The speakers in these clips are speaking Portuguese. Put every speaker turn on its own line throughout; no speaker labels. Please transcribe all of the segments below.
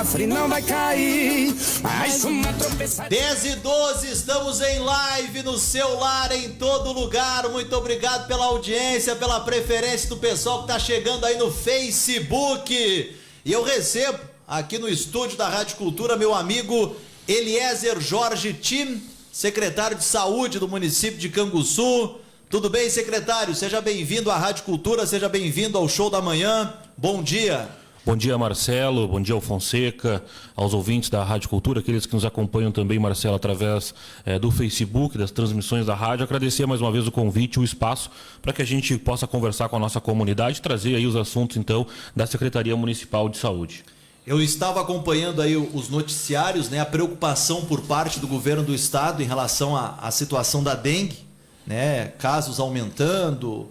safra e não vai cair. Mais uma tropeçada.
10h12, estamos em live no seu lar, em todo lugar. Muito obrigado pela audiência, pela preferência do pessoal que tá chegando aí no Facebook. E eu recebo aqui no estúdio da Rádio Cultura meu amigo Eliezer Jorge Tim, secretário de Saúde do município de Canguçu. Tudo bem, secretário? Seja bem-vindo à Rádio Cultura, seja bem-vindo ao Show da Manhã. Bom dia.
Bom dia, Marcelo. Bom dia ao Fonseca, aos ouvintes da Rádio Cultura, aqueles que nos acompanham também, Marcelo, através do Facebook, das transmissões da rádio. Agradecer mais uma vez o convite, o espaço, para que a gente possa conversar com a nossa comunidade e trazer aí os assuntos, então, da Secretaria Municipal de Saúde.
Eu estava acompanhando aí os noticiários, né, a preocupação por parte do governo do estado em relação à situação da dengue, né, casos aumentando,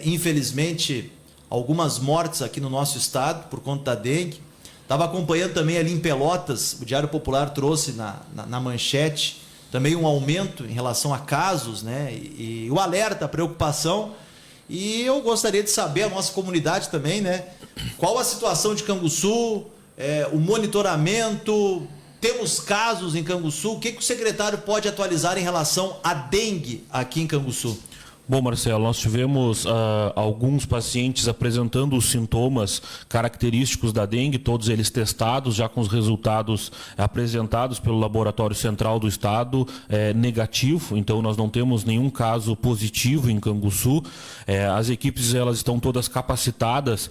infelizmente algumas mortes aqui no nosso estado por conta da dengue. Estava acompanhando também ali em Pelotas, o Diário Popular trouxe na manchete também um aumento em relação a casos, né, e o alerta, a preocupação. E eu gostaria de saber, a nossa comunidade também, né, qual a situação de Canguçu, o monitoramento, temos casos em Canguçu, o que o secretário pode atualizar em relação à dengue aqui em Canguçu?
Bom, Marcelo, nós tivemos alguns pacientes apresentando os sintomas característicos da dengue, todos eles testados, já com os resultados apresentados pelo Laboratório Central do Estado negativo, então nós não temos nenhum caso positivo em Canguçu. As equipes elas estão todas capacitadas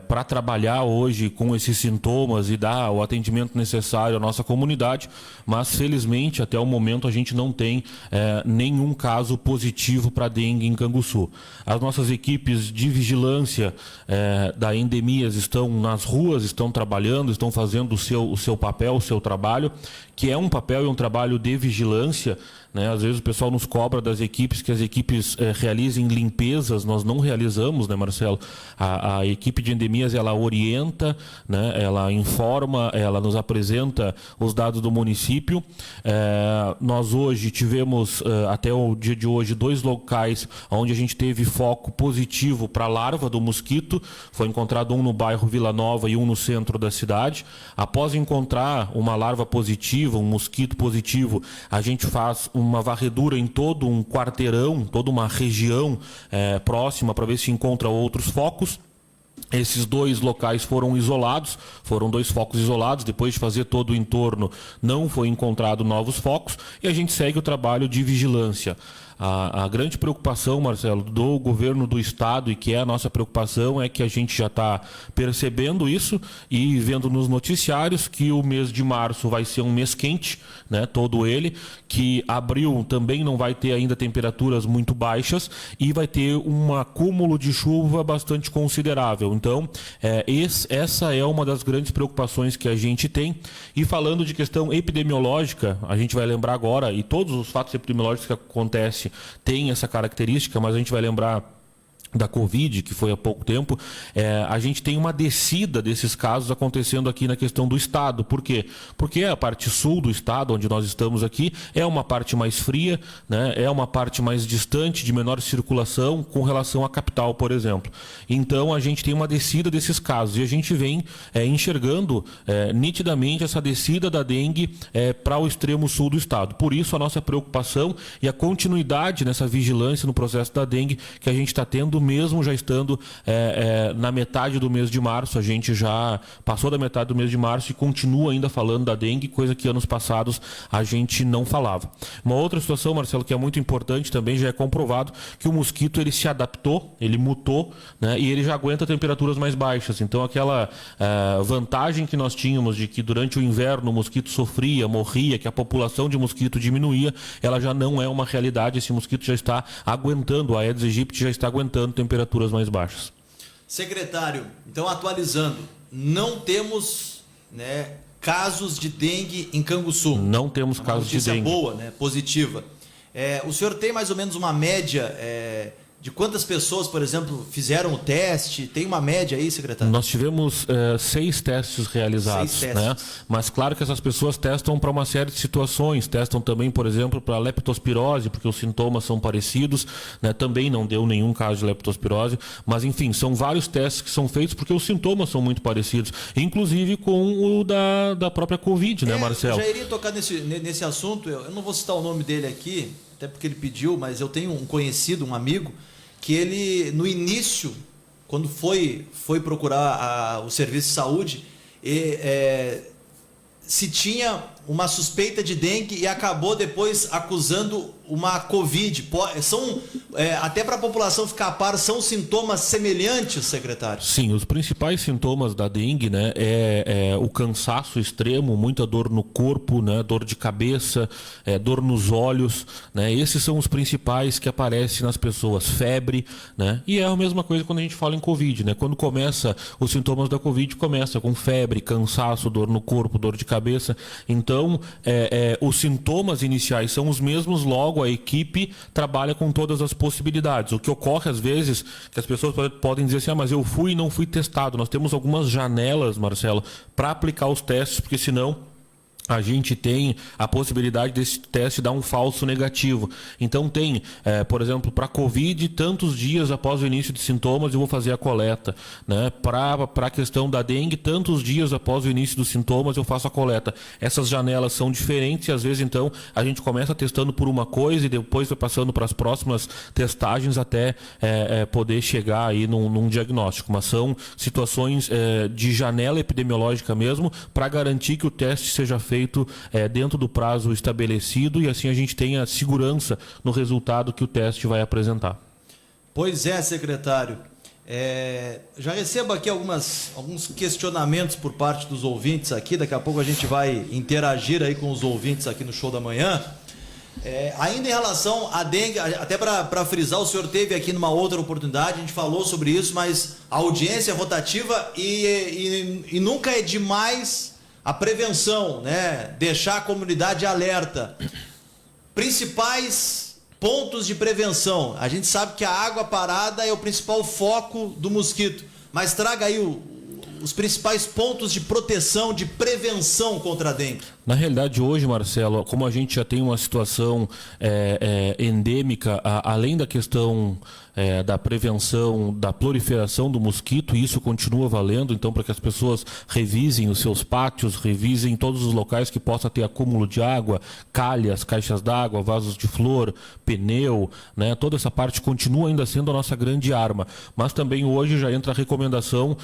para trabalhar hoje com esses sintomas e dar o atendimento necessário à nossa comunidade, mas felizmente até o momento a gente não tem nenhum caso positivo para dengue em Canguçu. As nossas equipes de vigilância da endemias estão nas ruas, estão trabalhando, estão fazendo o seu papel, o seu trabalho, que é um papel e um trabalho de vigilância, né? Às vezes o pessoal nos cobra das equipes que as equipes realizem limpezas, nós não realizamos, né, Marcelo? A equipe de endemias, ela orienta, né? Ela informa, ela nos apresenta os dados do município. Nós hoje tivemos, até o dia de hoje, 2 locais onde a gente teve foco positivo para a larva do mosquito. Foi encontrado um no bairro Vila Nova e um no centro da cidade. Após encontrar uma larva positiva, um mosquito positivo, a gente faz uma varredura em todo um quarteirão, toda uma região próxima para ver se encontra outros focos. Esses 2 locais foram isolados, foram 2 focos isolados. Depois de fazer todo o entorno, não foi encontrado novos focos e a gente segue o trabalho de vigilância. A grande preocupação, Marcelo, do governo do estado, e que é a nossa preocupação, é que a gente já está percebendo isso e vendo nos noticiários que o mês de março vai ser um mês quente, né, todo ele, que abril também não vai ter ainda temperaturas muito baixas e vai ter um acúmulo de chuva bastante considerável. Então, essa é uma das grandes preocupações que a gente tem. E falando de questão epidemiológica, a gente vai lembrar agora, e todos os fatos epidemiológicos que acontecem tem essa característica, mas a gente vai lembrar da Covid, que foi há pouco tempo, a gente tem uma descida desses casos acontecendo aqui na questão do estado. Por quê? Porque a parte sul do estado, onde nós estamos aqui, é uma parte mais fria, né? É uma parte mais distante, de menor circulação com relação à capital, por exemplo. Então a gente tem uma descida desses casos e a gente vem enxergando nitidamente essa descida da dengue para o extremo sul do estado. Por isso a nossa preocupação e a continuidade nessa vigilância no processo da dengue que a gente está tendo, mesmo já estando na metade do mês de março. A gente já passou da metade do mês de março e continua ainda falando da dengue, coisa que anos passados a gente não falava. Uma outra situação, Marcelo, que é muito importante também, já é comprovado que o mosquito ele se adaptou, ele mutou, né, e ele já aguenta temperaturas mais baixas. Então aquela vantagem que nós tínhamos de que durante o inverno o mosquito sofria, morria, que a população de mosquito diminuía, ela já não é uma realidade. Esse mosquito já está aguentando, a Aedes aegypti já está aguentando temperaturas mais baixas.
Secretário, então atualizando, não temos, né, casos de dengue em Canguçu.
Não temos casos de dengue.
Notícia boa, né, positiva. O senhor tem mais ou menos uma média de quantas pessoas, por exemplo, fizeram o teste? Tem uma média aí, secretário?
Nós tivemos 6 testes realizados,
6 testes.
né? Mas claro que essas pessoas testam para uma série de situações, testam também, por exemplo, para leptospirose, porque os sintomas são parecidos, né? Também não deu nenhum caso de leptospirose, mas enfim, são vários testes que são feitos porque os sintomas são muito parecidos, inclusive com o da própria Covid, né, Marcelo?
Eu já iria tocar nesse assunto, eu não vou citar o nome dele aqui, até porque ele pediu, mas eu tenho um conhecido, um amigo, que ele, no início, quando foi procurar o serviço de saúde, se tinha uma suspeita de dengue e acabou depois acusando uma Covid. Até para a população ficar a par, são sintomas semelhantes, secretário?
Sim, os principais sintomas da dengue, né, é o cansaço extremo, muita dor no corpo, né, dor de cabeça, dor nos olhos, né, esses são os principais que aparecem nas pessoas, febre, né, e é a mesma coisa quando a gente fala em Covid, né, quando começa os sintomas da Covid, começa com febre, cansaço, dor no corpo, dor de cabeça, então os sintomas iniciais são os mesmos, logo a equipe trabalha com todas as possibilidades. O que ocorre às vezes, que as pessoas podem dizer assim, mas eu fui e não fui testado. Nós temos algumas janelas, Marcelo, para aplicar os testes, porque senão a gente tem a possibilidade desse teste dar um falso negativo. Então tem, por exemplo, para Covid, tantos dias após o início de sintomas eu vou fazer a coleta, né? Para a questão da dengue, tantos dias após o início dos sintomas eu faço a coleta. Essas janelas são diferentes e às vezes então a gente começa testando por uma coisa e depois vai passando para as próximas testagens até poder chegar aí num diagnóstico. Mas são situações de janela epidemiológica mesmo, para garantir que o teste seja feito dentro do prazo estabelecido e assim a gente tenha segurança no resultado que o teste vai apresentar.
Pois é, secretário. Já recebo aqui alguns questionamentos por parte dos ouvintes aqui. Daqui a pouco a gente vai interagir aí com os ouvintes aqui no Show da Manhã. Ainda em relação à dengue, até para frisar, o senhor teve aqui numa outra oportunidade, a gente falou sobre isso, mas a audiência é rotativa e nunca é demais a prevenção, né? Deixar a comunidade alerta. Principais pontos de prevenção. A gente sabe que a água parada é o principal foco do mosquito, mas traga aí os principais pontos de proteção, de prevenção contra a dengue.
Na realidade, hoje, Marcelo, como a gente já tem uma situação endêmica, além da questão da prevenção da proliferação do mosquito, e isso continua valendo, então, para que as pessoas revisem os seus pátios, revisem todos os locais que possa ter acúmulo de água, calhas, caixas d'água, vasos de flor, pneu, né? Toda essa parte continua ainda sendo a nossa grande arma. Mas também hoje já entra a recomendação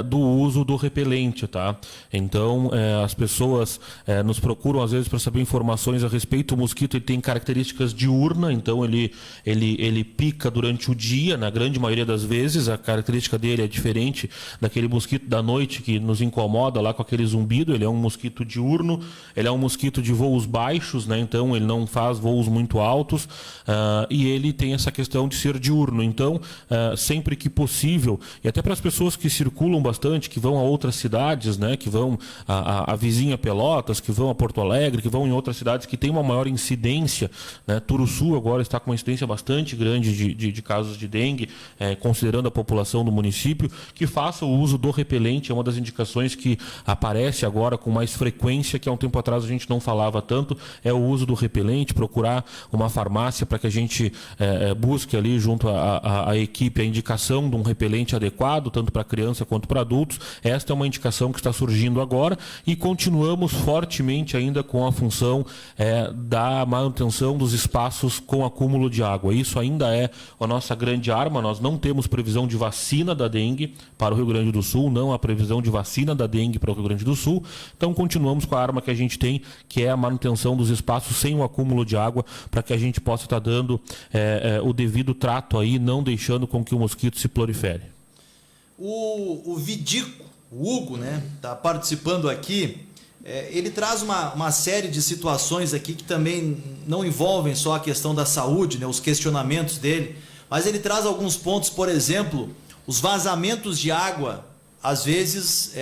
do uso do repelente, tá? Então, as pessoas nos procuram às vezes para saber informações a respeito. O mosquito ele tem características diurna, então ele pica durante o dia, na grande maioria das vezes. A característica dele é diferente daquele mosquito da noite que nos incomoda lá com aquele zumbido. Ele é um mosquito diurno, ele é um mosquito de voos baixos, né? Então ele não faz voos muito altos, e ele tem essa questão de ser diurno. Então, sempre que possível, e até para as pessoas que circulam bastante, que vão a outras cidades, né? Que vão a vizinha Pelotas, que vão a Porto Alegre, que vão em outras cidades que tem uma maior incidência, né? Turuçu agora está com uma incidência bastante grande de casos de dengue, considerando a população do município, que faça o uso do repelente. É uma das indicações que aparece agora com mais frequência, que há um tempo atrás a gente não falava tanto, é o uso do repelente, procurar uma farmácia para que a gente busque ali junto à equipe a indicação de um repelente adequado, tanto para criança quanto para adultos. Esta é uma indicação que está surgindo agora e continuamos fortemente ainda com a função da manutenção dos espaços com acúmulo de água. Isso ainda é a nossa grande arma. Nós não temos previsão de vacina da dengue para o Rio Grande do Sul, não há previsão de vacina da dengue para o Rio Grande do Sul, então continuamos com a arma que a gente tem, que é a manutenção dos espaços sem o acúmulo de água, para que a gente possa estar dando o devido trato aí, não deixando com que o mosquito se prolifere.
O Vidico, o Hugo, né, está participando aqui. Ele traz uma série de situações aqui que também não envolvem só a questão da saúde, né, os questionamentos dele, mas ele traz alguns pontos, por exemplo, os vazamentos de água, às vezes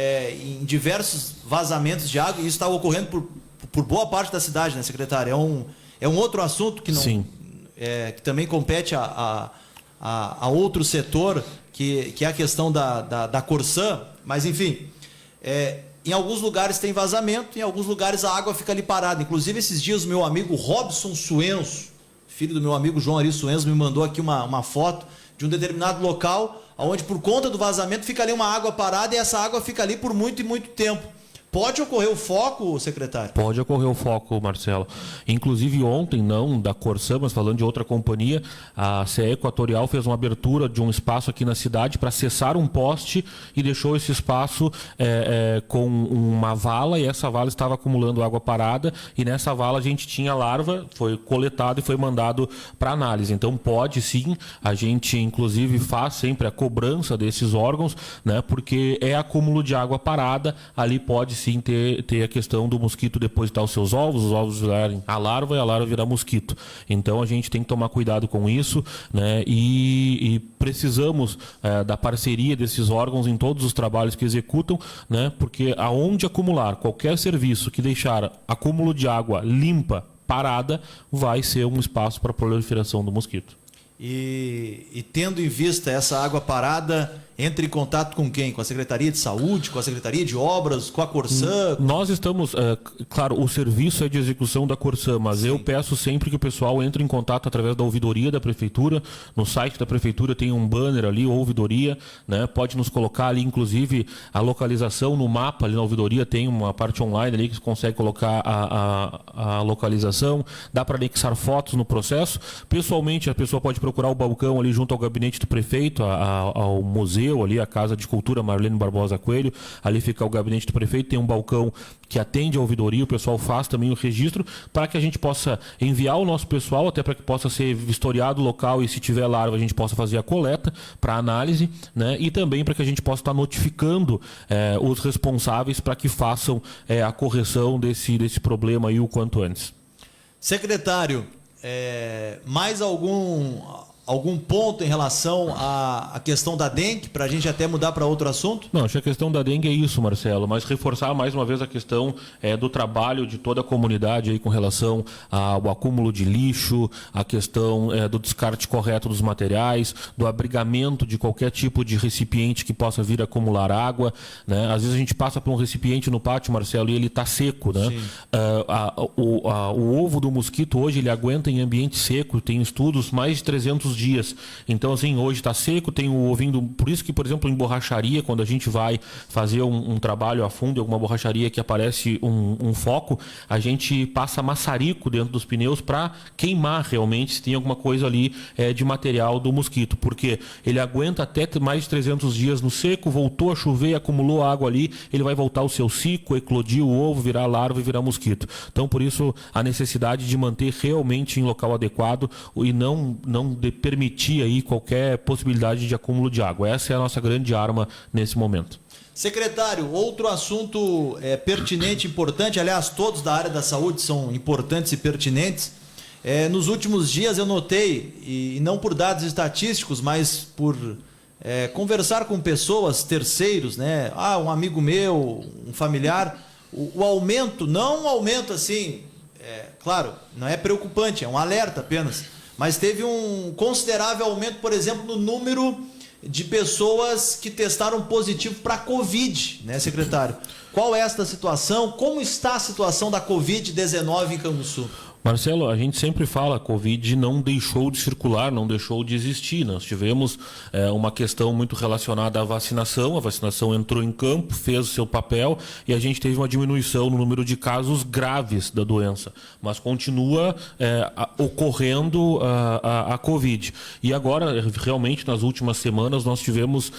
em diversos vazamentos de água, e isso está ocorrendo por boa parte da cidade, né, secretário? É um outro assunto que, não, que também compete a outro setor, que é a questão da Corsã, mas enfim, em alguns lugares tem vazamento, em alguns lugares a água fica ali parada. Inclusive, esses dias, o meu amigo Robson Suenzo, filho do meu amigo João Ari Suenzo, me mandou aqui uma foto de um determinado local, onde por conta do vazamento fica ali uma água parada e essa água fica ali por muito e muito tempo. Pode ocorrer o foco, secretário?
Pode ocorrer o foco, Marcelo. Inclusive ontem, não da Corsã, mas falando de outra companhia, a CE Equatorial fez uma abertura de um espaço aqui na cidade para acessar um poste e deixou esse espaço com uma vala, e essa vala estava acumulando água parada, e nessa vala a gente tinha larva, foi coletado e foi mandado para análise. Então pode sim, a gente inclusive faz sempre a cobrança desses órgãos, né, porque é acúmulo de água parada, ali pode sim ter a questão do mosquito depositar os seus ovos, os ovos virarem a larva e a larva virar mosquito. Então a gente tem que tomar cuidado com isso, né? E precisamos da parceria desses órgãos em todos os trabalhos que executam, né? Porque aonde acumular qualquer serviço que deixar acúmulo de água limpa, parada, vai ser um espaço para a proliferação do mosquito.
E tendo em vista essa água parada, entre em contato com quem? Com a Secretaria de Saúde, com a Secretaria de Obras, com a Corsã?
Nós estamos, claro, o serviço é de execução da Corsã, mas sim, eu peço sempre que o pessoal entre em contato através da ouvidoria da Prefeitura. No site da Prefeitura tem um banner ali, ouvidoria, né? Pode nos colocar ali, inclusive, a localização no mapa, ali na ouvidoria tem uma parte online ali que você consegue colocar a localização, dá para anexar fotos no processo. Pessoalmente, a pessoa pode procurar o balcão ali junto ao gabinete do prefeito, ao museu, ali a Casa de Cultura Marlene Barbosa Coelho, ali fica o gabinete do prefeito, tem um balcão que atende a ouvidoria, o pessoal faz também o registro para que a gente possa enviar o nosso pessoal, até para que possa ser vistoriado o local e se tiver larva a gente possa fazer a coleta para análise, né? E também para que a gente possa estar notificando os responsáveis para que façam a correção desse problema aí o quanto antes.
Secretário, mais algum ponto em relação à questão da dengue, para a gente até mudar para outro assunto?
Não, acho que a questão da dengue é isso, Marcelo, mas reforçar mais uma vez a questão do trabalho de toda a comunidade aí com relação ao acúmulo de lixo, a questão do descarte correto dos materiais, do abrigamento de qualquer tipo de recipiente que possa vir a acumular água, né? Às vezes a gente passa por um recipiente no pátio, Marcelo, e ele está seco, né? O ovo do mosquito hoje ele aguenta em ambiente seco, tem estudos mais de 300 dias. Então, assim, hoje está seco, tem o ovinho. Por isso que, por exemplo, em borracharia, quando a gente vai fazer um trabalho a fundo, alguma borracharia que aparece um foco, a gente passa maçarico dentro dos pneus para queimar realmente se tem alguma coisa ali de material do mosquito. Porque ele aguenta até mais de 300 dias no seco, voltou a chover, acumulou água ali, ele vai voltar ao seu ciclo, eclodir o ovo, virar larva e virar mosquito. Então, por isso, a necessidade de manter realmente em local adequado e não permitir aí qualquer possibilidade de acúmulo de água. Essa é a nossa grande arma nesse momento.
Secretário, outro assunto pertinente, importante, aliás, todos da área da saúde são importantes e pertinentes. Nos últimos dias eu notei, e não por dados estatísticos, mas por conversar com pessoas, terceiros, né? Um amigo meu, um familiar, o aumento, não um aumento assim, claro, não é preocupante, é um alerta apenas, mas teve um considerável aumento, por exemplo, no número de pessoas que testaram positivo para a Covid, né, secretário? Qual é esta situação? Como está a situação da Covid-19 em Canguçu?
Marcelo, a gente sempre fala, a Covid não deixou de circular, não deixou de existir. Nós tivemos uma questão muito relacionada à vacinação, a vacinação entrou em campo, fez o seu papel e a gente teve uma diminuição no número de casos graves da doença, mas continua ocorrendo a Covid. E agora, realmente, nas últimas semanas, nós tivemos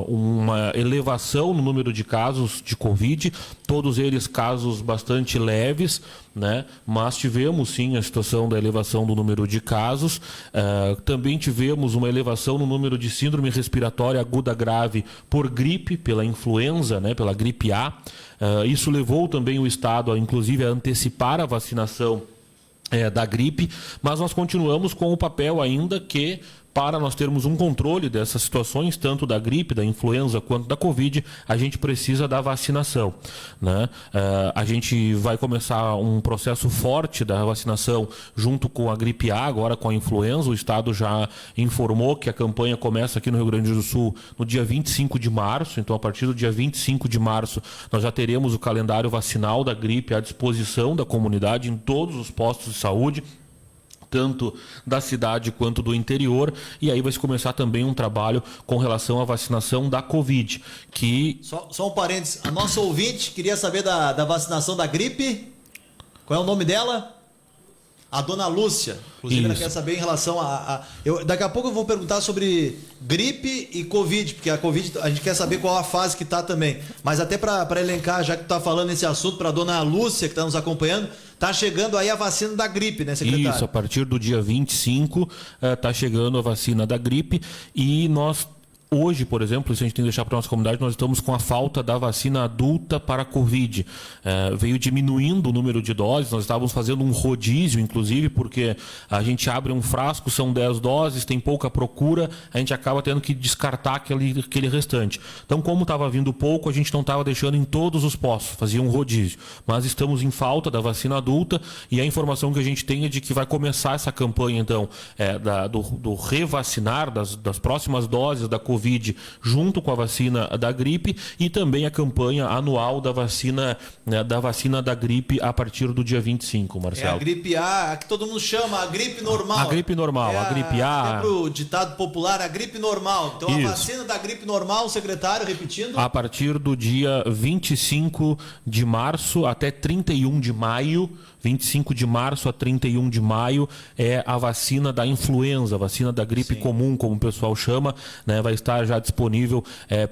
uma elevação no número de casos de Covid, todos eles casos bastante leves, né? Mas tivemos sim a situação da elevação do número de casos, também tivemos uma elevação no número de síndrome respiratória aguda grave por gripe, pela influenza, né? Pela gripe A. Isso levou também o Estado, inclusive, a antecipar a vacinação da gripe, mas nós continuamos com o papel ainda que para nós termos um controle dessas situações, tanto da gripe, da influenza, quanto da Covid, a gente precisa da vacinação, né? A gente vai começar um processo forte da vacinação junto com a gripe A, agora com a influenza. O Estado já informou que a campanha começa aqui no Rio Grande do Sul no dia 25 de março, então a partir do dia 25 de março nós já teremos o calendário vacinal da gripe à disposição da comunidade em todos os postos de saúde, tanto da cidade quanto do interior, e aí vai se começar também um trabalho com relação à vacinação da Covid, que...
Só um parênteses, a nossa ouvinte queria saber da vacinação da gripe. Qual é o nome dela? A dona Lúcia. Inclusive, ela quer saber em relação daqui a pouco eu vou perguntar sobre gripe e Covid, porque a Covid a gente quer saber qual a fase que está também. Mas até para elencar, já que tu está falando esse assunto, para a dona Lúcia, que está nos acompanhando, está chegando aí a vacina da gripe, né, secretário?
Isso, a partir do dia 25 está chegando a vacina da gripe, e nós... Hoje, por exemplo, se a gente tem que deixar para a nossa comunidade, nós estamos com a falta da vacina adulta para a Covid. Veio diminuindo o número de doses, nós estávamos fazendo um rodízio, inclusive, porque a gente abre um frasco, são 10 doses, tem pouca procura, a gente acaba tendo que descartar aquele restante. Então, como estava vindo pouco, a gente não estava deixando em todos os postos, fazia um rodízio. Mas estamos em falta da vacina adulta, e a informação que a gente tem é de que vai começar essa campanha, então, do revacinar das próximas doses da Covid junto com a vacina da gripe, e também a campanha anual da vacina da gripe a partir do dia 25, Marcelo.
É a gripe A, a que todo mundo chama, a gripe normal.
A gripe normal, a gripe A.
Lembra o ditado popular, a gripe normal. Então
Isso.
A vacina da gripe normal, secretário, repetindo.
A partir do dia 25 de março até 31 de maio, 25 de março a 31 de maio é a vacina da influenza, a vacina da gripe comum, como o pessoal chama, né? Vai estar já disponível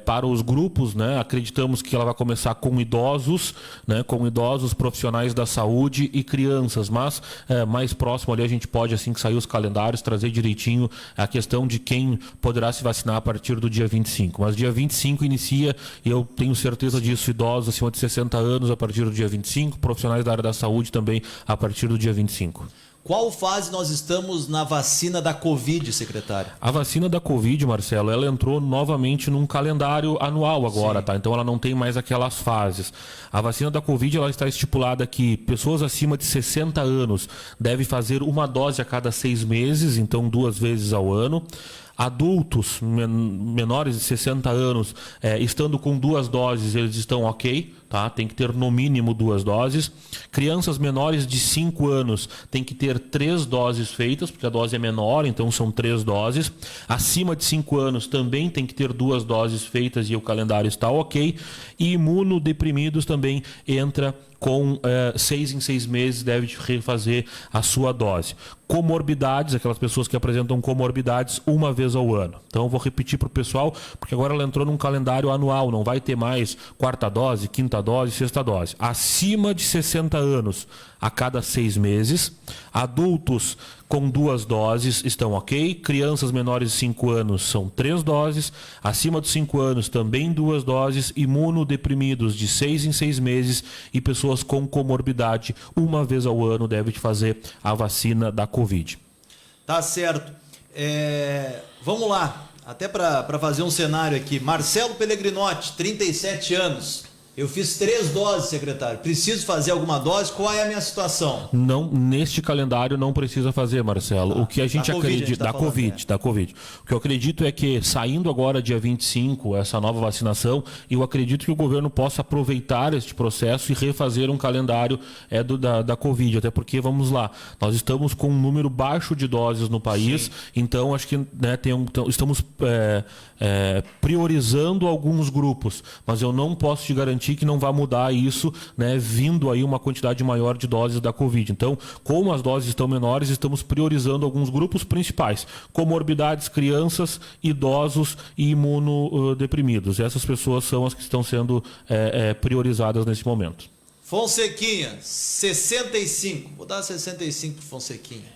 para os grupos, né? Acreditamos que ela vai começar com idosos, né? Com idosos, profissionais da saúde e crianças, mas mais próximo ali a gente pode, assim que sair os calendários, trazer direitinho a questão de quem poderá se vacinar a partir do dia 25. Mas dia 25 inicia, e eu tenho certeza disso, idosos acima de 60 anos a partir do dia 25, profissionais da área da saúde também a partir do dia 25.
Qual fase nós estamos na vacina da Covid, secretário?
A vacina da Covid, Marcelo, ela entrou novamente num calendário anual agora, tá? Então ela não tem mais aquelas fases. A vacina da Covid, ela está estipulada que pessoas acima de 60 anos devem fazer uma dose a cada 6 meses, então 2 vezes ao ano. Adultos menores de 60 anos, estando com 2 doses, eles estão ok, tá? Tem que ter no mínimo 2 doses. Crianças menores de 5 anos tem que ter 3 doses feitas, porque a dose é menor, então são 3 doses. Acima de 5 anos também tem que ter 2 doses feitas e o calendário está ok. E imunodeprimidos também entra com 6 em 6 meses, deve refazer a sua dose. Comorbidades, aquelas pessoas que apresentam comorbidades, 1 vez ao ano. Então eu vou repetir para o pessoal, porque agora ela entrou num calendário anual, não vai ter mais 4ª dose, 5ª dose, 6ª dose. Acima de 60 anos, a cada 6 meses. Adultos com 2 doses estão ok. Crianças menores de 5 anos são 3 doses. Acima dos 5 anos também 2 doses. Imunodeprimidos de 6 em 6 meses e pessoas com comorbidade 1 vez ao ano devem fazer a vacina da Covid.
Tá certo. Vamos lá, até para fazer um cenário aqui. Marcelo Pellegrinotti, 37 anos. Eu fiz 3 doses, secretário. Preciso fazer alguma dose? Qual é a minha situação?
Não, neste calendário não precisa fazer, Marcelo. O que a gente acredita... Da Covid. O que eu acredito é que, saindo agora dia 25, essa nova vacinação, eu acredito que o governo possa aproveitar este processo e refazer um calendário da Covid. Até porque, vamos lá, nós estamos com um número baixo de doses no país, então acho que estamos priorizando alguns grupos, mas eu não posso te garantir que não vai mudar isso, né, vindo aí uma quantidade maior de doses da Covid. Então, como as doses estão menores, estamos priorizando alguns grupos principais: comorbidades, crianças, idosos e imunodeprimidos. Essas pessoas são as que estão sendo priorizadas nesse momento.
Fonsequinha, 65. Vou dar 65 pro Fonsequinha.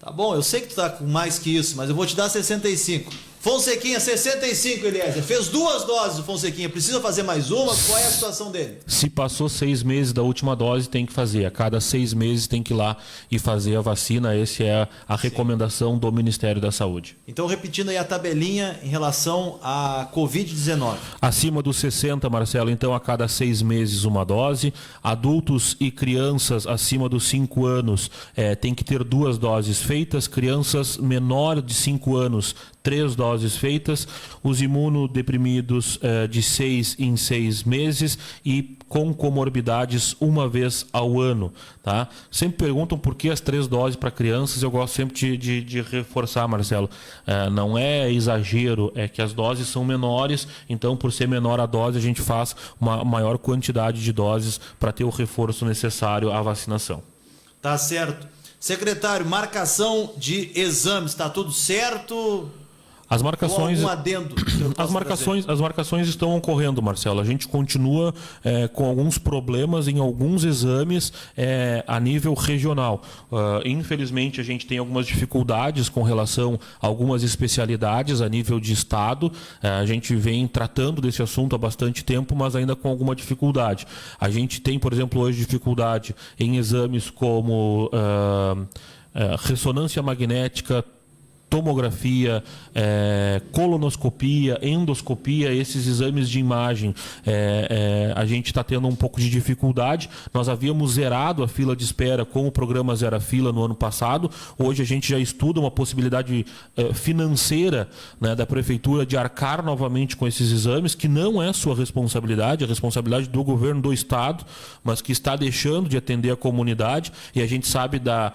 Tá bom, eu sei que tu tá com mais que isso, mas eu vou te dar 65. Fonsequinha, 65, Eliezer. Fez 2 doses o Fonsequinha. Precisa fazer mais uma? Qual é a situação dele?
Se passou 6 meses da última dose, tem que fazer. A cada 6 meses tem que ir lá e fazer a vacina. Essa é a recomendação do Ministério da Saúde.
Então, repetindo aí a tabelinha em relação à Covid-19.
Acima dos 60, Marcelo, então a cada 6 meses uma dose. Adultos e crianças acima dos 5 anos tem que ter 2 doses feitas. Crianças menor de 5 anos, 3 doses feitas, os imunodeprimidos de 6 em 6 meses e com comorbidades 1 vez ao ano. Tá? Sempre perguntam por que as 3 doses para crianças, eu gosto sempre de reforçar, Marcelo. Não é exagero, é que as doses são menores, então por ser menor a dose a gente faz uma maior quantidade de doses para ter o reforço necessário à vacinação.
Tá certo. Secretário, marcação de exames, está tudo certo?
As marcações,
ou algum adendo?
as marcações estão ocorrendo, Marcelo. A gente continua com alguns problemas em alguns exames a nível regional. Infelizmente, a gente tem algumas dificuldades com relação a algumas especialidades a nível de estado. A gente vem tratando desse assunto há bastante tempo, mas ainda com alguma dificuldade. A gente tem, por exemplo, hoje dificuldade em exames como ressonância magnética, tomografia, colonoscopia, endoscopia, esses exames de imagem, a gente está tendo um pouco de dificuldade. Nós havíamos zerado a fila de espera com o programa Zero Fila no ano passado. Hoje a gente já estuda uma possibilidade financeira, né, da Prefeitura de arcar novamente com esses exames, que não é sua responsabilidade, é responsabilidade do governo do Estado, mas que está deixando de atender a comunidade, e a gente sabe da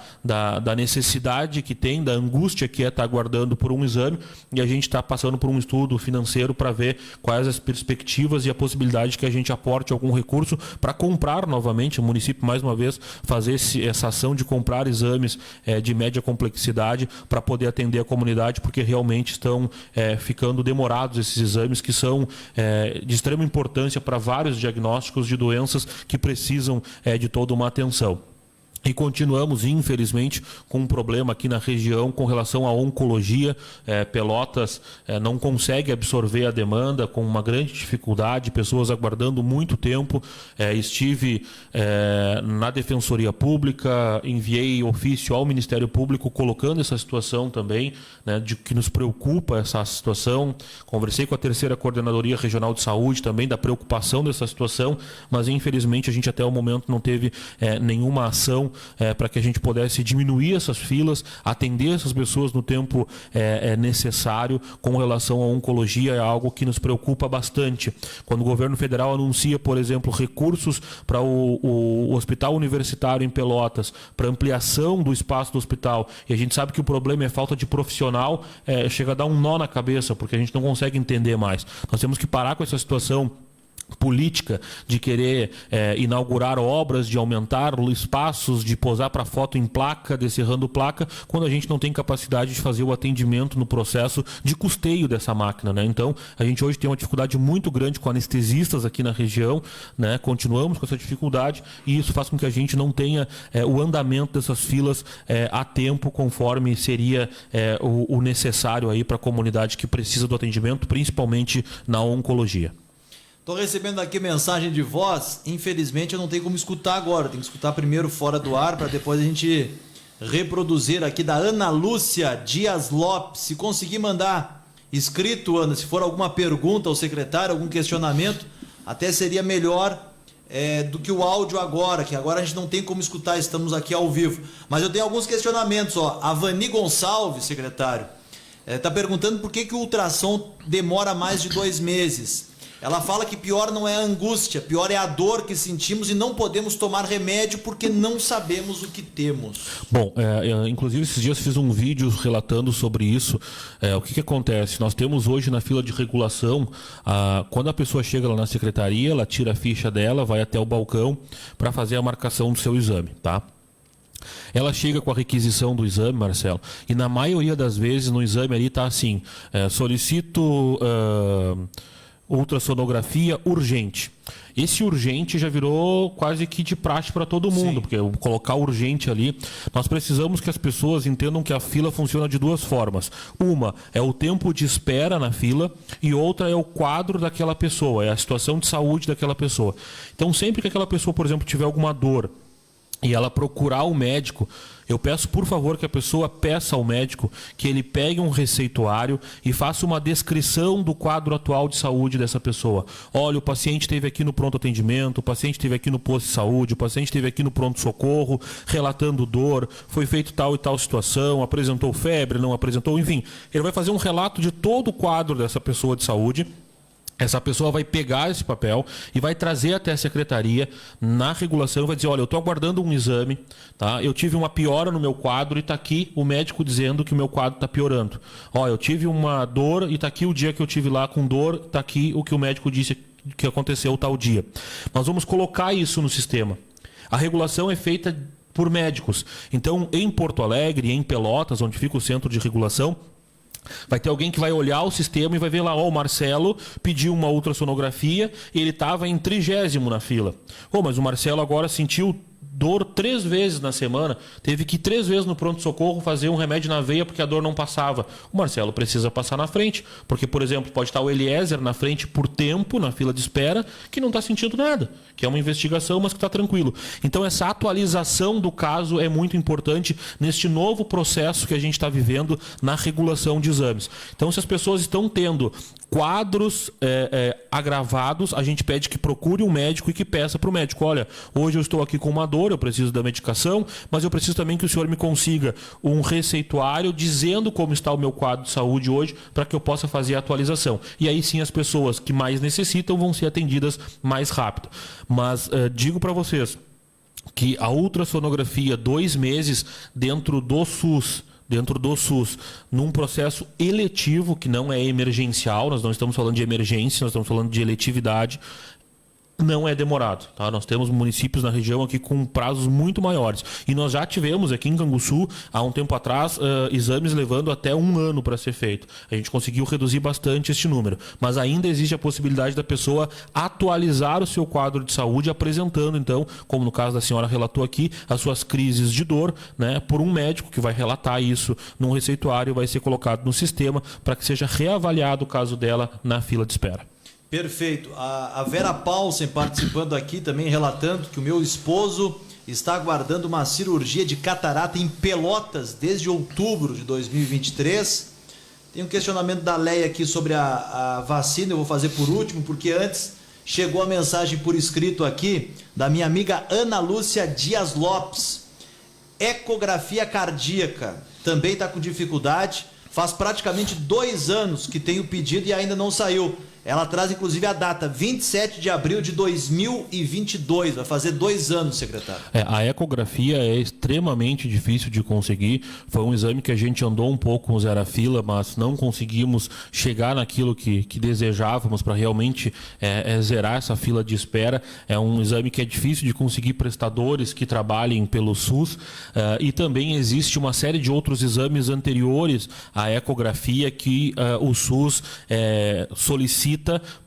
necessidade que tem, da angústia que está aguardando por um exame, e a gente está passando por um estudo financeiro para ver quais as perspectivas e a possibilidade que a gente aporte algum recurso para comprar novamente, o município mais uma vez fazer essa ação de comprar exames de média complexidade para poder atender a comunidade, porque realmente estão ficando demorados esses exames que são de extrema importância para vários diagnósticos de doenças que precisam de toda uma atenção. E continuamos, infelizmente, com um problema aqui na região com relação à oncologia. Pelotas não consegue absorver a demanda, com uma grande dificuldade, pessoas aguardando muito tempo. Estive na Defensoria Pública, enviei ofício ao Ministério Público colocando essa situação também, né, de que nos preocupa essa situação. Conversei com a 3ª Coordenadoria Regional de Saúde também da preocupação dessa situação, mas infelizmente a gente até o momento não teve nenhuma ação para que a gente pudesse diminuir essas filas, atender essas pessoas no tempo necessário. Com relação à oncologia, é algo que nos preocupa bastante. Quando o governo federal anuncia, por exemplo, recursos para o Hospital Universitário em Pelotas, para ampliação do espaço do hospital, e a gente sabe que o problema é falta de profissional, chega a dar um nó na cabeça, porque a gente não consegue entender mais. Nós temos que parar com essa situação política de querer inaugurar obras, de aumentar espaços, de posar para foto em placa, descerrando placa, quando a gente não tem capacidade de fazer o atendimento no processo de custeio dessa máquina, né? Então, a gente hoje tem uma dificuldade muito grande com anestesistas aqui na região, né? Continuamos com essa dificuldade, e isso faz com que a gente não tenha o andamento dessas filas a tempo, conforme seria o necessário aí para a comunidade que precisa do atendimento, principalmente na oncologia.
Estou recebendo aqui mensagem de voz. Infelizmente eu não tenho como escutar agora. Tenho que escutar primeiro fora do ar para depois a gente reproduzir aqui, da Ana Lúcia Dias Lopes. Se conseguir mandar escrito, Ana, se for alguma pergunta ao secretário, algum questionamento, até seria melhor do que o áudio agora, que agora a gente não tem como escutar, estamos aqui ao vivo. Mas eu tenho alguns questionamentos. A Vani Gonçalves, secretário, está perguntando por que o ultrassom demora mais de 2 meses. Ela fala que pior não é a angústia, pior é a dor que sentimos e não podemos tomar remédio porque não sabemos o que temos.
Bom, inclusive esses dias fiz um vídeo relatando sobre isso. O que acontece? Nós temos hoje na fila de regulação, quando a pessoa chega lá na secretaria, ela tira a ficha dela, vai até o balcão para fazer a marcação do seu exame, tá? Ela chega com a requisição do exame, Marcelo, e na maioria das vezes no exame ali está assim, solicito ultrassonografia urgente. Esse urgente já virou quase que de praxe para todo mundo, porque colocar urgente ali, nós precisamos que as pessoas entendam que a fila funciona de duas formas. Uma é o tempo de espera na fila e outra é o quadro daquela pessoa, é a situação de saúde daquela pessoa. Então, sempre que aquela pessoa, por exemplo, tiver alguma dor e ela procurar o médico, eu peço, por favor, que a pessoa peça ao médico que ele pegue um receituário e faça uma descrição do quadro atual de saúde dessa pessoa. Olha, o paciente esteve aqui no pronto atendimento, o paciente esteve aqui no posto de saúde, o paciente esteve aqui no pronto-socorro, relatando dor, foi feito tal e tal situação, apresentou febre, não apresentou, enfim. Ele vai fazer um relato de todo o quadro dessa pessoa de saúde. Essa pessoa vai pegar esse papel e vai trazer até a secretaria na regulação, vai dizer, olha, eu estou aguardando um exame, tá? Eu tive uma piora no meu quadro e está aqui o médico dizendo que o meu quadro está piorando. Olha, eu tive uma dor e está aqui o dia que eu tive lá com dor, está aqui o que o médico disse que aconteceu tal dia. Nós vamos colocar isso no sistema. A regulação é feita por médicos. Então, em Porto Alegre, em Pelotas, onde fica o centro de regulação, vai ter alguém que vai olhar o sistema e vai ver lá, ó, o Marcelo pediu uma ultrassonografia e ele estava em 30º na fila. Mas o Marcelo agora sentiu dor 3 vezes na semana, teve que ir 3 vezes no pronto-socorro fazer um remédio na veia porque a dor não passava. O Marcelo precisa passar na frente, porque, por exemplo, pode estar o Eliezer na frente por tempo, na fila de espera, que não está sentindo nada, que é uma investigação, mas que está tranquilo. Então, essa atualização do caso é muito importante neste novo processo que a gente está vivendo na regulação de exames. Então, se as pessoas estão tendo quadros agravados, a gente pede que procure um médico e que peça para o médico, olha, hoje eu estou aqui com uma dor, eu preciso da medicação, mas eu preciso também que o senhor me consiga um receituário dizendo como está o meu quadro de saúde hoje, para que eu possa fazer a atualização. E aí sim as pessoas que mais necessitam vão ser atendidas mais rápido. Mas digo para vocês que a ultrassonografia 2 meses dentro do SUS, num processo eletivo, que não é emergencial, nós não estamos falando de emergência, nós estamos falando de eletividade, não é demorado, tá? Nós temos municípios na região aqui com prazos muito maiores. E nós já tivemos aqui em Canguçu, há um tempo atrás, exames levando até 1 ano para ser feito. A gente conseguiu reduzir bastante este número. Mas ainda existe a possibilidade da pessoa atualizar o seu quadro de saúde, apresentando, então, como no caso da senhora relatou aqui, as suas crises de dor, né, por um médico que vai relatar isso num receituário, vai ser colocado no sistema para que seja reavaliado o caso dela na fila de espera.
Perfeito. A Vera Paulsen participando aqui também, relatando que o meu esposo está aguardando uma cirurgia de catarata em Pelotas desde outubro de 2023. Tem um questionamento da Leia aqui sobre a vacina, eu vou fazer por último, porque antes chegou a mensagem por escrito aqui da minha amiga Ana Lúcia Dias Lopes. Ecografia cardíaca, também está com dificuldade, faz praticamente 2 anos que tem o pedido e ainda não saiu. Ela traz inclusive a data, 27 de abril de 2022, vai fazer 2 anos, secretário.
A ecografia é extremamente difícil de conseguir, foi um exame que a gente andou um pouco com zero a fila, mas não conseguimos chegar naquilo que desejávamos para realmente zerar essa fila de espera. É um exame que é difícil de conseguir prestadores que trabalhem pelo SUS, e também existe uma série de outros exames anteriores à ecografia que o SUS solicita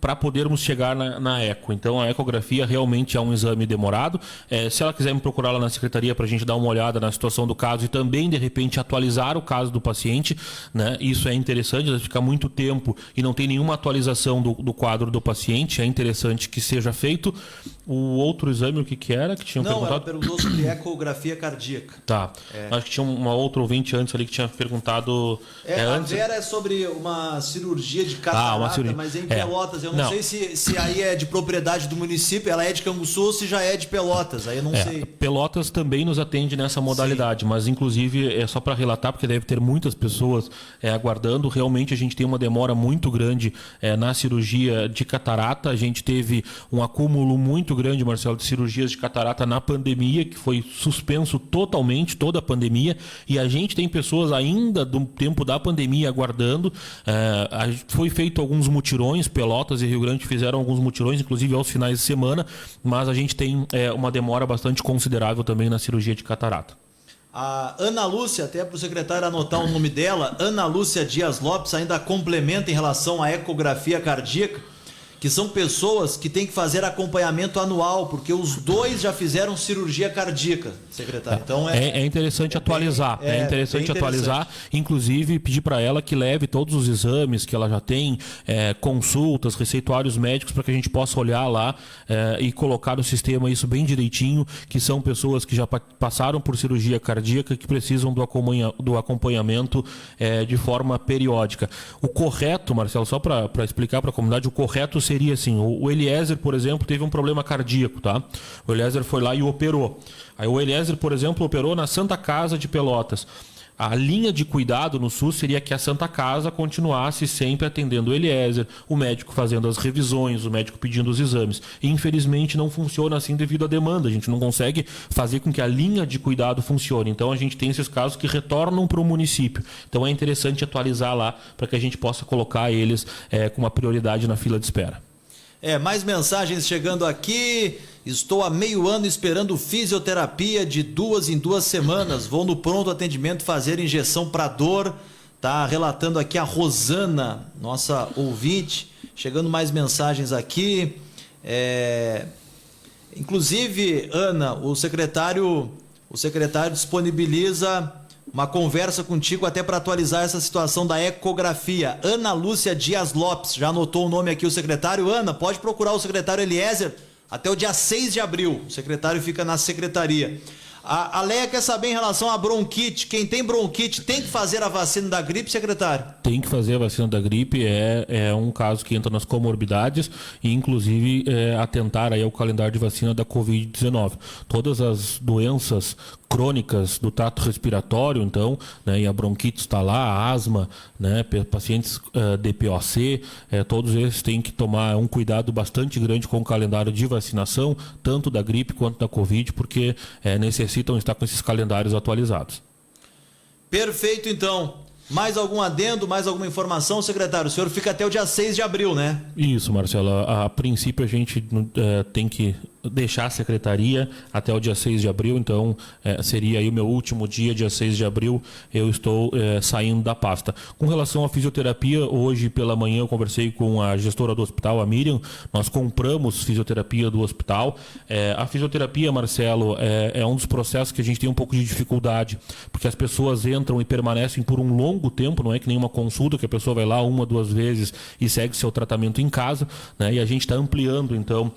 para podermos chegar na eco. Então a ecografia realmente é um exame demorado. Se ela quiser me procurar lá na secretaria para a gente dar uma olhada na situação do caso e também de repente atualizar o caso do paciente, né? Isso é interessante, vai ficar muito tempo e não tem nenhuma atualização do quadro do paciente, é interessante que seja feito. O outro exame, o que era? Que tinham perguntado?
Ela perguntou sobre ecografia cardíaca.
Tá. Acho que tinha uma outra ouvinte antes ali que tinha perguntado...
antes... A Vera é sobre uma cirurgia de catarata, mas em Pelotas. Eu não sei se aí é de propriedade do município, ela é de Canguçu ou se já é de Pelotas, aí eu não sei.
Pelotas também nos atende nessa modalidade, sim. Mas inclusive é só para relatar, porque deve ter muitas pessoas aguardando. Realmente a gente tem uma demora muito grande na cirurgia de catarata. A gente teve um acúmulo muito grande, Marcelo, de cirurgias de catarata na pandemia, que foi suspenso totalmente, toda a pandemia, e a gente tem pessoas ainda do tempo da pandemia aguardando. Foi feito alguns mutirões, Pelotas e Rio Grande fizeram alguns mutirões, inclusive aos finais de semana, mas a gente tem uma demora bastante considerável também na cirurgia de catarata.
A Ana Lúcia, até para o secretário anotar o nome dela, Ana Lúcia Dias Lopes, ainda complementa em relação à ecografia cardíaca, que são pessoas que têm que fazer acompanhamento anual, porque os dois já fizeram cirurgia cardíaca, secretário. Então
é interessante atualizar. É interessante atualizar, inclusive pedir para ela que leve todos os exames que ela já tem, consultas, receituários médicos, para que a gente possa olhar lá e colocar no sistema isso bem direitinho, que são pessoas que já passaram por cirurgia cardíaca, que precisam do acompanhamento de forma periódica. O correto, Marcelo, só para explicar para a comunidade, o correto seria assim, o Eliezer, por exemplo, teve um problema cardíaco, tá? O Eliezer foi lá e operou. Aí o Eliezer, por exemplo, operou na Santa Casa de Pelotas. A linha de cuidado no SUS seria que a Santa Casa continuasse sempre atendendo o Eliezer, o médico fazendo as revisões, o médico pedindo os exames. E, infelizmente, não funciona assim devido à demanda. A gente não consegue fazer com que a linha de cuidado funcione. Então, a gente tem esses casos que retornam para o município. Então, é interessante atualizar lá para que a gente possa colocar eles com uma prioridade na fila de espera.
Mais mensagens chegando aqui. Estou há meio ano esperando fisioterapia de 2 em 2 semanas. Vou no pronto atendimento fazer injeção para dor. Tá relatando aqui a Rosana, nossa ouvinte. Chegando mais mensagens aqui. Inclusive, Ana, o secretário disponibiliza uma conversa contigo até para atualizar essa situação da ecografia. Ana Lúcia Dias Lopes, já anotou o nome aqui o secretário? Ana, pode procurar o secretário Eliezer até o dia 6 de abril. O secretário fica na secretaria. A Leia quer saber em relação à bronquite. Quem tem bronquite tem que fazer a vacina da gripe, secretário? Tem que fazer a vacina da gripe. É um caso que entra nas comorbidades e, inclusive, atentar aí ao calendário de vacina da Covid-19. Todas as doenças crônicas do trato respiratório, então, né, e a bronquite está lá, a asma, né, pacientes DPOC, todos eles têm que tomar um cuidado bastante grande com o calendário de vacinação, tanto da gripe quanto da Covid, porque necessitam estar com esses calendários atualizados. Perfeito, então. Mais algum adendo, mais alguma informação, secretário? O senhor fica até o dia 6 de abril, né? Isso, Marcelo. A princípio, a gente tem que deixar a secretaria até o dia 6 de abril, então seria aí o meu último dia 6 de abril, eu estou saindo da pasta. Com relação à fisioterapia, hoje pela manhã eu conversei com a gestora do hospital, a Miriam, nós compramos fisioterapia do hospital. A fisioterapia, Marcelo, é um dos processos que a gente tem um pouco de dificuldade, porque as pessoas entram e permanecem por um longo tempo, não é que nem uma consulta que a pessoa vai lá 1, 2 vezes e segue seu tratamento em casa, né? E a gente está ampliando então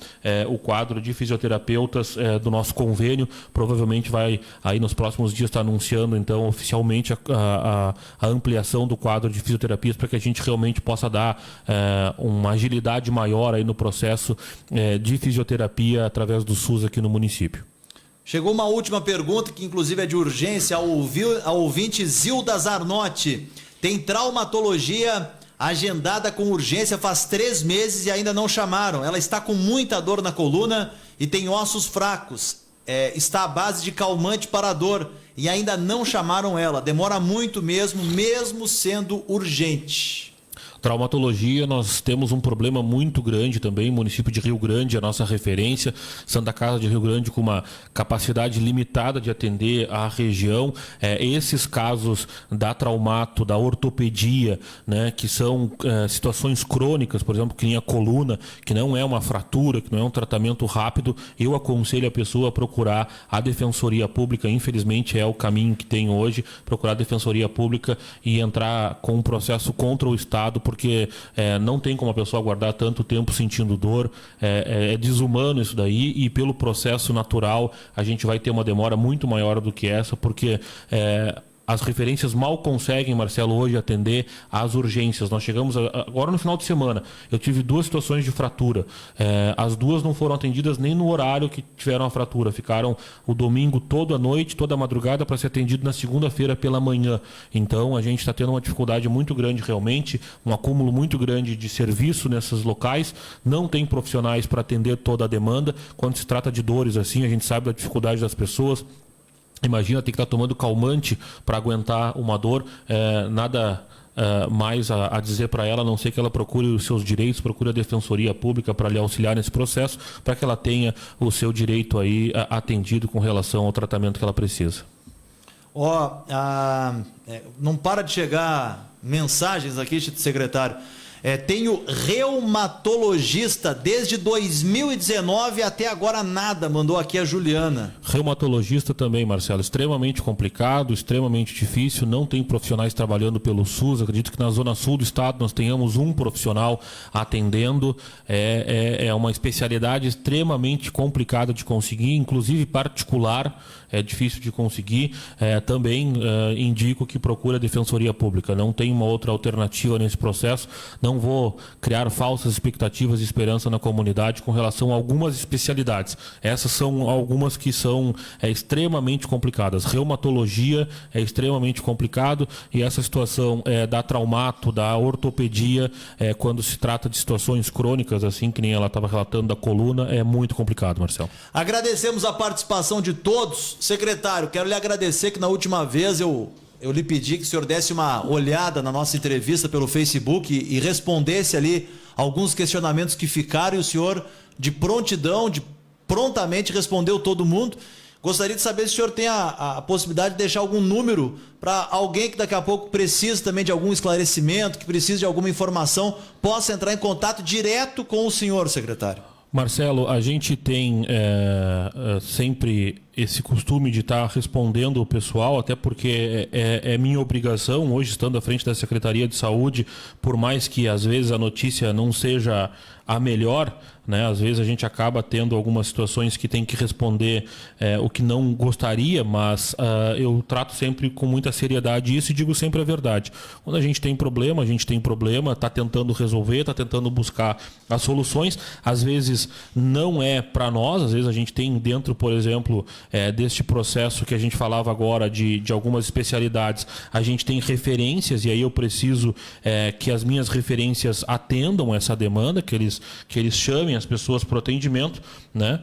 o quadro de fisioterapeutas do nosso convênio. Provavelmente vai aí nos próximos dias estar anunciando então oficialmente a ampliação do quadro de fisioterapias para que a gente realmente possa dar uma agilidade maior aí no processo de fisioterapia através do SUS aqui no município. Chegou uma última pergunta, que inclusive é de urgência, a ouvinte Zilda Zarnotti. Tem traumatologia agendada com urgência faz 3 meses e ainda não chamaram. Ela está com muita dor na coluna e tem ossos fracos. Está à base de calmante para a dor e ainda não chamaram ela. Demora muito mesmo sendo urgente. Traumatologia, nós temos um problema muito grande também, município de Rio Grande, a nossa referência, Santa Casa de Rio Grande com uma capacidade limitada de atender a região. Esses casos da traumato, da ortopedia, né, que são situações crônicas, por exemplo, que nem a coluna, que não é uma fratura, que não é um tratamento rápido, eu aconselho a pessoa a procurar a Defensoria Pública. Infelizmente é o caminho que tem hoje, procurar a Defensoria Pública e entrar com um processo contra o Estado, porque não tem como a pessoa aguardar tanto tempo sentindo dor, é desumano isso daí, e pelo processo natural a gente vai ter uma demora muito maior do que essa, porque as referências mal conseguem, Marcelo, hoje atender às urgências. Nós chegamos agora no final de semana, eu tive 2 situações de fratura, as 2 não foram atendidas nem no horário que tiveram a fratura, ficaram o domingo toda a noite, toda a madrugada para ser atendido na segunda-feira pela manhã. Então a gente está tendo uma dificuldade muito grande realmente, um acúmulo muito grande de serviço nesses locais, não tem profissionais para atender toda a demanda. Quando se trata de dores assim, a gente sabe da dificuldade das pessoas. Imagina ter que estar tomando calmante para aguentar uma dor, nada mais a dizer para ela, a não ser que ela procure os seus direitos, procure a Defensoria Pública para lhe auxiliar nesse processo, para que ela tenha o seu direito aí atendido com relação ao tratamento que ela precisa. Não para de chegar mensagens aqui, secretário. Tenho reumatologista desde 2019 até agora nada, mandou aqui a Juliana.
Reumatologista também, Marcelo, extremamente complicado, extremamente difícil, não tem profissionais trabalhando pelo SUS, acredito que na zona sul do estado nós tenhamos um profissional atendendo, é uma especialidade extremamente complicada de conseguir, inclusive particular, é difícil de conseguir, também indico que procure a Defensoria Pública, não tem uma outra alternativa nesse processo, não vou criar falsas expectativas e esperança na comunidade com relação a algumas especialidades. Essas são algumas que são extremamente complicadas. Reumatologia é extremamente complicado e essa situação da traumato, da ortopedia, quando se trata de situações crônicas, assim que nem ela estava relatando da coluna, é muito complicado, Marcelo.
Agradecemos a participação de todos. Secretário, quero lhe agradecer que na última vez eu lhe pedi que o senhor desse uma olhada na nossa entrevista pelo Facebook e respondesse ali alguns questionamentos que ficaram e o senhor, de prontidão, prontamente respondeu todo mundo. Gostaria de saber se o senhor tem a possibilidade de deixar algum número para alguém que daqui a pouco precisa também de algum esclarecimento, que precisa de alguma informação, possa entrar em contato direto com o senhor, secretário.
Marcelo, a gente tem sempre esse costume de estar respondendo o pessoal, até porque é minha obrigação, hoje estando à frente da Secretaria de Saúde, por mais que às vezes a notícia não seja a melhor, né? Às vezes a gente acaba tendo algumas situações que tem que responder o que não gostaria, mas eu trato sempre com muita seriedade isso e digo sempre a verdade. Quando a gente tem problema, está tentando resolver, está tentando buscar as soluções. Às vezes não é para nós, às vezes a gente tem dentro, por exemplo, deste processo que a gente falava agora de algumas especialidades, a gente tem referências e aí eu preciso que as minhas referências atendam essa demanda, que eles chamem as pessoas para o atendimento, né?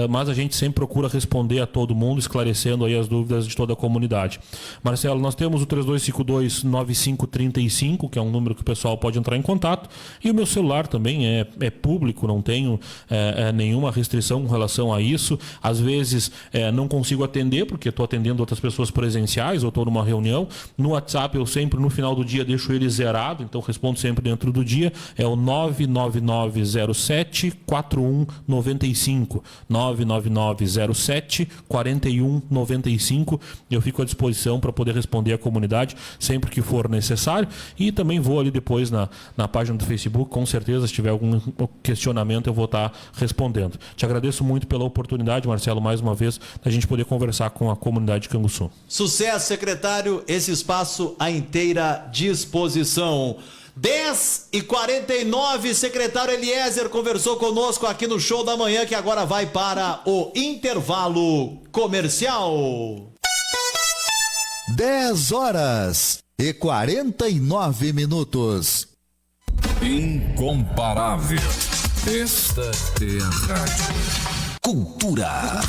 Mas a gente sempre procura responder a todo mundo, esclarecendo aí as dúvidas de toda a comunidade. Marcelo, nós temos o 3252-9535, que é um número que o pessoal pode entrar em contato, e o meu celular também é público, não tenho nenhuma restrição com relação a isso. Às vezes não consigo atender, porque estou atendendo outras pessoas presenciais ou estou numa reunião. No WhatsApp eu sempre, no final do dia, deixo ele zerado, então respondo sempre dentro do dia. É o 99907-4195. 99907-4195. Eu fico à disposição para poder responder à comunidade sempre que for necessário. E também vou ali depois na página do Facebook, com certeza, se tiver algum questionamento eu vou estar respondendo. Te agradeço muito pela oportunidade, Marcelo, mais uma vez, da gente poder conversar com a comunidade de Canguçu.
Sucesso, secretário. Esse espaço à inteira disposição. 10h49, secretário Eliezer conversou conosco aqui no Show da Manhã, que agora vai para o intervalo comercial.
10h49.
Incomparável. Esta é a rádio.
Cultura.